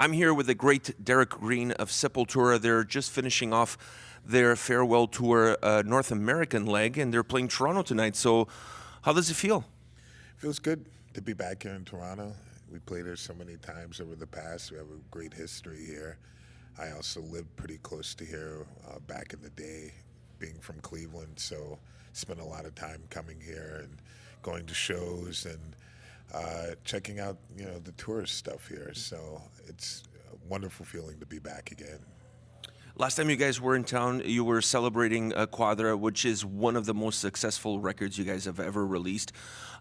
I'm here with the great Derrick Green of Sepultura. They're just finishing off their farewell tour North American leg, and they're playing Toronto tonight. So how does it feel? Feels good to be back here in Toronto. We played here so many times over the past. We have a great history here. I also lived pretty close to here back in the day, being from Cleveland, so spent a lot of time coming here and going to shows and checking out, the tourist stuff here. So it's a wonderful feeling to be back again. Last time you guys were in town, you were celebrating Quadra, which is one of the most successful records you guys have ever released.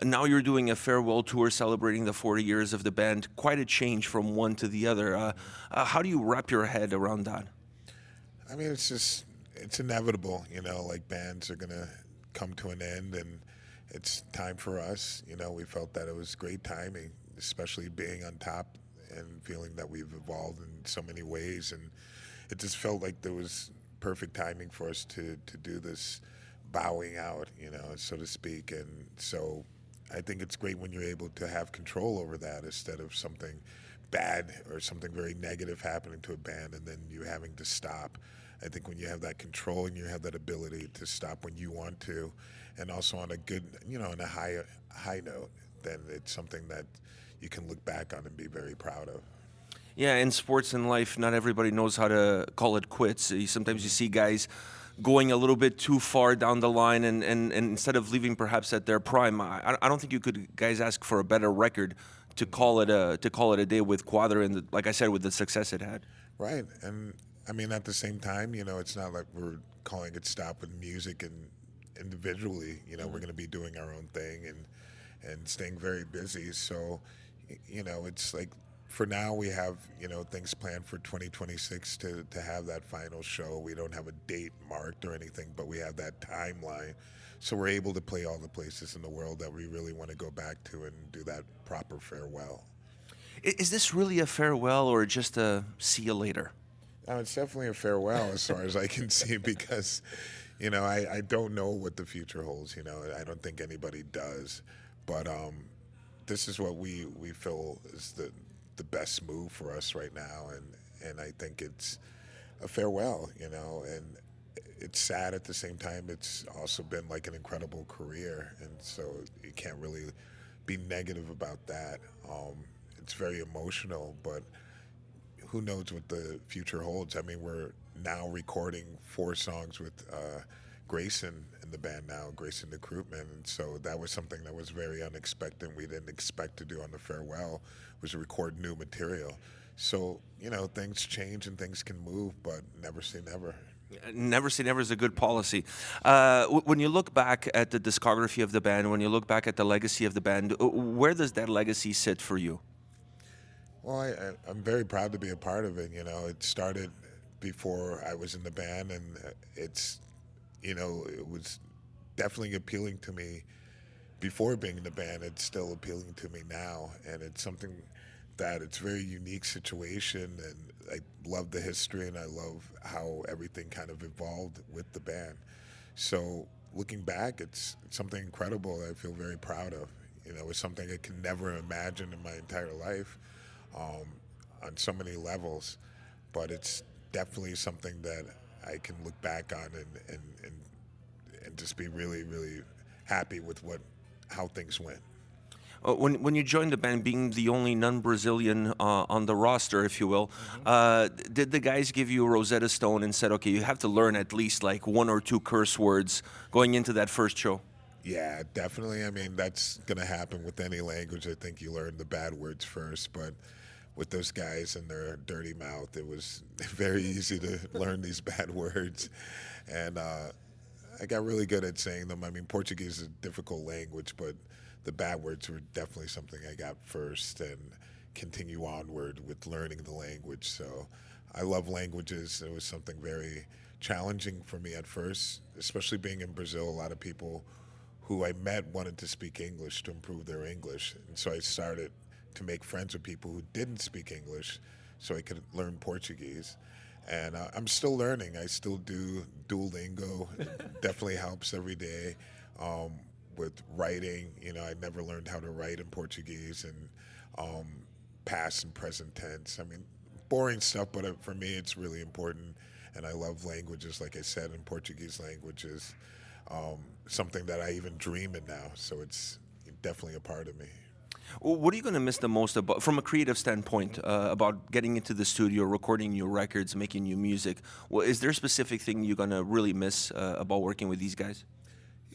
Now you're doing a farewell tour celebrating the 40 years of the band. Quite a change from one to the other. How do you wrap your head around that? I mean, it's inevitable, like bands are going to come to an end, and it's time for us. We felt that it was great timing, especially being on top and feeling that we've evolved in so many ways. And it just felt like there was perfect timing for us to do this bowing out, so to speak. And so I think it's great when you're able to have control over that instead of something bad or something very negative happening to a band and then you having to stop. I think when you have that control and you have that ability to stop when you want to, and also on a good, on a high note, then it's something that you can look back on and be very proud of. Yeah, in sports and life, not everybody knows how to call it quits. Sometimes you see guys going a little bit too far down the line, and instead of leaving perhaps at their prime, I don't think you could guys ask for a better record to call it a day with Quadra, and like I said, with the success it had. Right, and I mean at the same time, it's not like we're calling it stop with music and individually, we're going to be doing our own thing and staying very busy. So, it's like for now we have, things planned for 2026 to have that final show. We don't have a date marked or anything, but we have that timeline. So we're able to play all the places in the world that we really want to go back to and do that proper farewell. Is this really a farewell or just a see you later? It's definitely a farewell as far as I can see because, I don't know what the future holds. I don't think anybody does. But this is what we feel is the best move for us right now. And I think it's a farewell, and it's sad at the same time. It's also been like an incredible career. And so you can't really be negative about that. It's very emotional, but who knows what the future holds. I mean, we're now recording 4 songs with Grayson in the band now, Grayson the Krutman, and so that was something that was very unexpected. We didn't expect to do on the farewell, was to record new material. So, things change and things can move, but never say never. Never say never is a good policy. When you look back at the discography of the band, when you look back at the legacy of the band, where does that legacy sit for you? Well, I'm very proud to be a part of it. It started before I was in the band, and it's, it was definitely appealing to me before being in the band. It's still appealing to me now, and it's something that it's a very unique situation, and I love the history, and I love how everything kind of evolved with the band. So looking back, it's something incredible that I feel very proud of. It's something I could never imagine in my entire life. On so many levels, but it's definitely something that I can look back on and just be really, really happy with how things went. When you joined the band, being the only non-Brazilian on the roster, if you will, did the guys give you a Rosetta Stone and said, okay, you have to learn at least like 1 or 2 curse words going into that first show? Yeah, definitely. I mean, that's going to happen with any language. I think you learn the bad words first, but with those guys and their dirty mouth, it was very easy to learn these bad words. And I got really good at saying them. I mean, Portuguese is a difficult language, but the bad words were definitely something I got first and continue onward with learning the language. So I love languages. It was something very challenging for me at first, especially being in Brazil. A lot of people who I met wanted to speak English to improve their English. And so I started to make friends with people who didn't speak English so I could learn Portuguese. And I'm still learning. I still do Duolingo. It definitely helps every day with writing. I never learned how to write in Portuguese and past and present tense. I mean, boring stuff, but for me, it's really important. And I love languages, like I said, and Portuguese language is something that I even dream in now. So it's definitely a part of me. What are you going to miss the most about, from a creative standpoint, about getting into the studio, recording new records, making new music? Well, is there a specific thing you're going to really miss about working with these guys?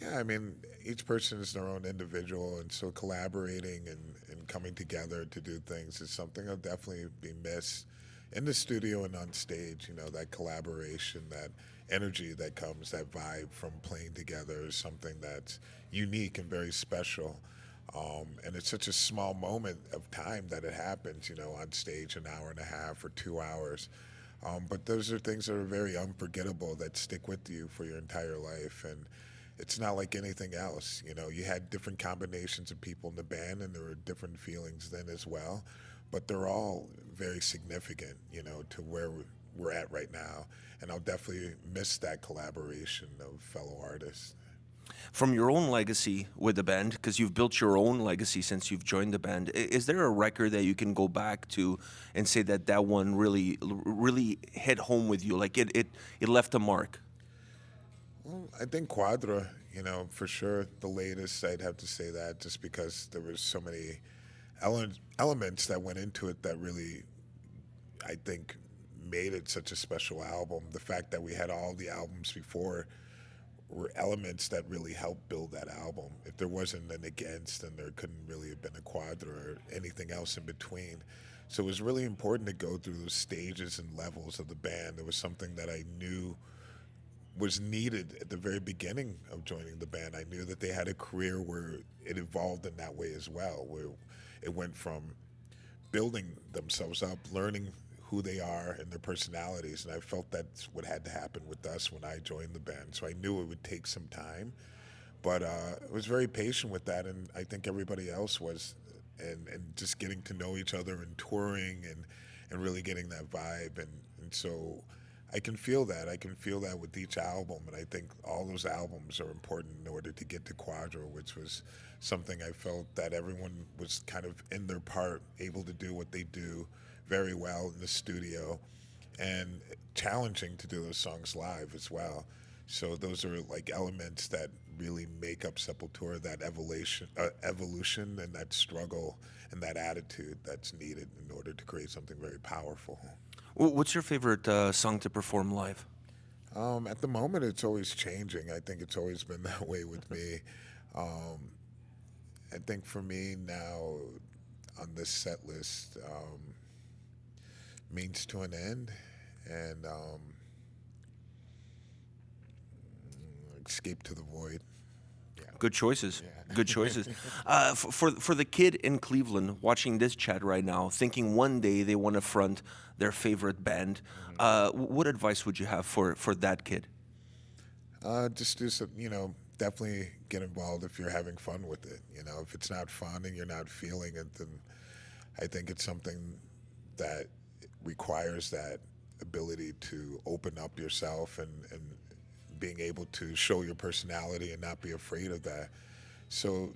Yeah, I mean, each person is their own individual, and so collaborating and coming together to do things is something that'll definitely be missed in the studio and on stage. You know, that collaboration, that energy that comes, that vibe from playing together is something that's unique and very special. And it's such a small moment of time that it happens, you know, on stage, an hour and a half or 2 hours. But those are things that are very unforgettable that stick with you for your entire life. And it's not like anything else. You know, you had different combinations of people in the band, and there were different feelings then as well. But they're all very significant, you know, to where we're at right now. And I'll definitely miss that collaboration of fellow artists. From your own legacy with the band, because you've built your own legacy since you've joined the band, is there a record that you can go back to and say that that one really hit home with you, like it left a mark? Well, I think Quadra, you know, for sure, the latest, I'd have to say that, just because there was so many elements that went into it that really, I think, made it such a special album. The fact that we had all the albums before were elements that really helped build that album. If there wasn't an Against, then there couldn't really have been a Quadra or anything else in between. So it was really important to go through those stages and levels of the band. It was something that I knew was needed at the very beginning of joining the band. I knew that they had a career where it evolved in that way as well, where it went from building themselves up, learning who they are and their personalities, and I felt that's what had to happen with us when I joined the band. So I knew it would take some time, but I was very patient with that, and I think everybody else was, and just getting to know each other and touring and really getting that vibe, and so I can feel that. I can feel that with each album, and I think all those albums are important in order to get to Quadra, which was something I felt that everyone was kind of in their part, able to do what they do very well in the studio, and challenging to do those songs live as well. So those are like elements that really make up Sepultura, that evolution and that struggle and that attitude that's needed in order to create something very powerful. What's your favorite song to perform live? At the moment, it's always changing. I think it's always been that way with me. I think for me now, on this set list, Means to an End and Escape to the Void. Yeah. Good choices. Yeah. Good choices. For the kid in Cleveland watching this chat right now, thinking one day they want to front their favorite band, what advice would you have for that kid? Just do some, you know, definitely get involved if you're having fun with it. You know, if it's not fun and you're not feeling it, then I think it's something that requires that ability to open up yourself and being able to show your personality and not be afraid of that. So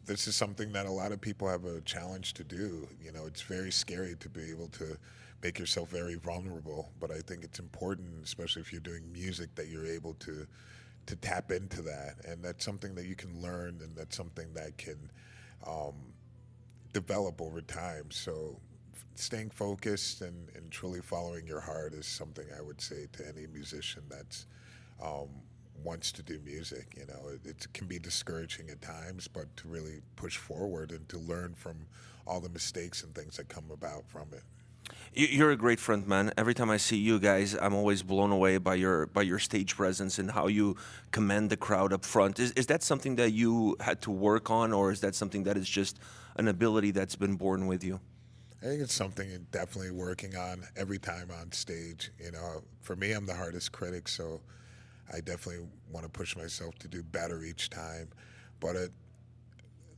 this is something that a lot of people have a challenge to do. You know, it's very scary to be able to make yourself very vulnerable, but I think it's important, especially if you're doing music, that you're able to tap into that. And that's something that you can learn, and that's something that can develop over time. So staying focused and truly following your heart is something I would say to any musician that's wants to do music. You know, it can be discouraging at times, but to really push forward and to learn from all the mistakes and things that come about from it. You're a great front man. Every time I see you guys, I'm always blown away by your stage presence and how you command the crowd up front. Is that something that you had to work on, or is that something that is just an ability that's been born with you? I think it's something you're definitely working on every time on stage. You know, for me, I'm the hardest critic, so I definitely want to push myself to do better each time. But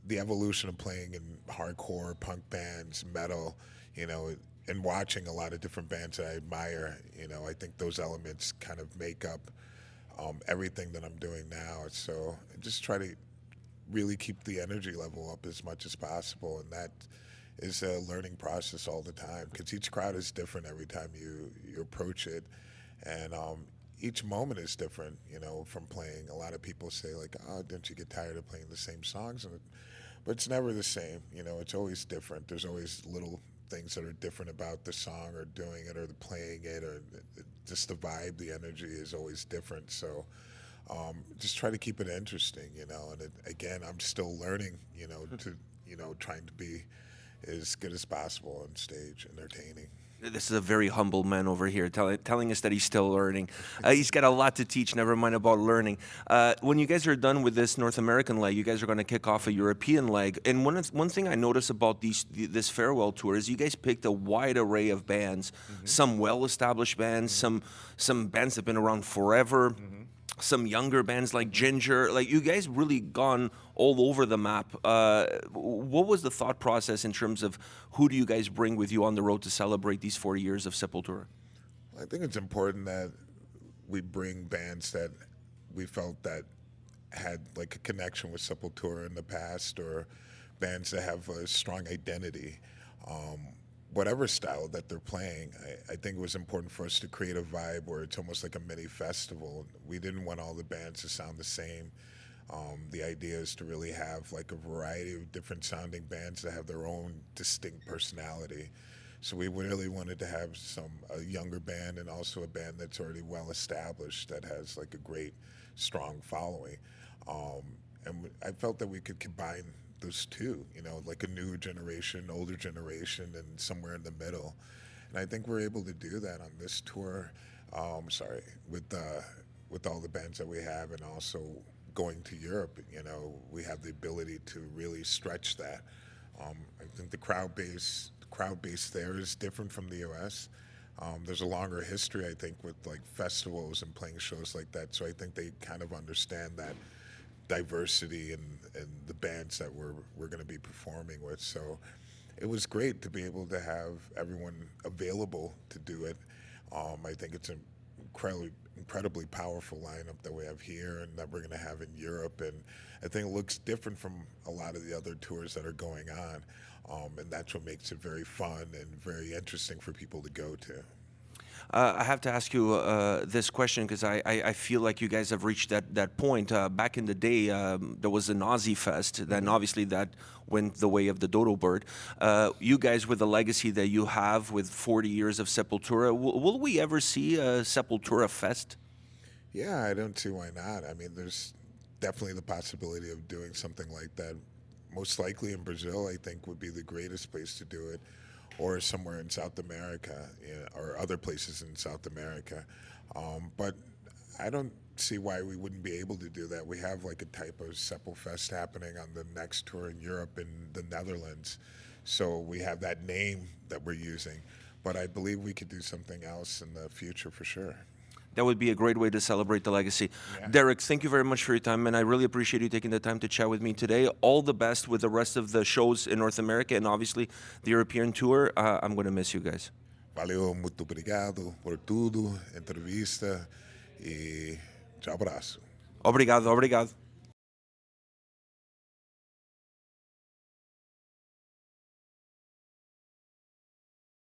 the evolution of playing in hardcore, punk bands, metal, you know, and watching a lot of different bands that I admire, you know, I think those elements kind of make up everything that I'm doing now. So I just try to really keep the energy level up as much as possible, and that is a learning process all the time because each crowd is different every time you approach it, and each moment is different. You know, from playing. A lot of people say like, "Oh, don't you get tired of playing the same songs?" But it's never the same. You know, it's always different. There's always little things that are different about the song or doing it or the playing it or just the vibe, the energy is always different. So just try to keep it interesting, you know. And again, I'm still learning, you know, trying to be as good as possible on stage, entertaining. This is a very humble man over here, telling us that he's still learning. He's got a lot to teach, never mind about learning. When you guys are done with this North American leg, you guys are going to kick off a European leg. And one thing I noticed about this farewell tour is you guys picked a wide array of bands, some well-established bands, some bands that have been around forever, some younger bands like Ginger. Like, you guys really gone all over the map. What was the thought process in terms of who do you guys bring with you on the road to celebrate these 40 years of Sepultura? I think it's important that we bring bands that we felt that had like a connection with Sepultura in the past, or bands that have a strong identity. Whatever style that they're playing, I think it was important for us to create a vibe where it's almost like a mini festival. We didn't want all the bands to sound the same. The idea is to really have like a variety of different sounding bands that have their own distinct personality. So we really wanted to have a younger band and also a band that's already well established that has like a great, strong following. And I felt that we could combine those two, you know, like a newer generation, older generation, and somewhere in the middle. And I think we're able to do that on this tour. With all the bands that we have, and also going to Europe, you know, we have the ability to really stretch that. I think the crowd base there is different from the U.S. There's a longer history, I think, with like festivals and playing shows like that. So I think they kind of understand that diversity and the bands that we're going to be performing with. So it was great to be able to have everyone available to do it. I think it's an incredibly powerful lineup that we have here and that we're going to have in Europe, and I think it looks different from a lot of the other tours that are going on, and that's what makes it very fun and very interesting for people to go to. I have to ask you this question because I feel like you guys have reached that point. Back in the day, there was an Aussie Fest. Then obviously that went the way of the dodo bird. You guys, with the legacy that you have with 40 years of Sepultura, will we ever see a Sepultura Fest? Yeah, I don't see why not. I mean, there's definitely the possibility of doing something like that. Most likely in Brazil, I think, would be the greatest place to do it, or somewhere in South America, you know, or other places in South America. But I don't see why we wouldn't be able to do that. We have like a type of Sepulfest happening on the next tour in Europe and the Netherlands. So we have that name that we're using. But I believe we could do something else in the future for sure. That would be a great way to celebrate the legacy. Yeah. Derrick, thank you very much for your time, and I really appreciate you taking the time to chat with me today. All the best with the rest of the shows in North America and obviously the European tour. I'm going to miss you guys. Valeu, muito obrigado por tudo, entrevista, e tchau, abraço. Obrigado, obrigado.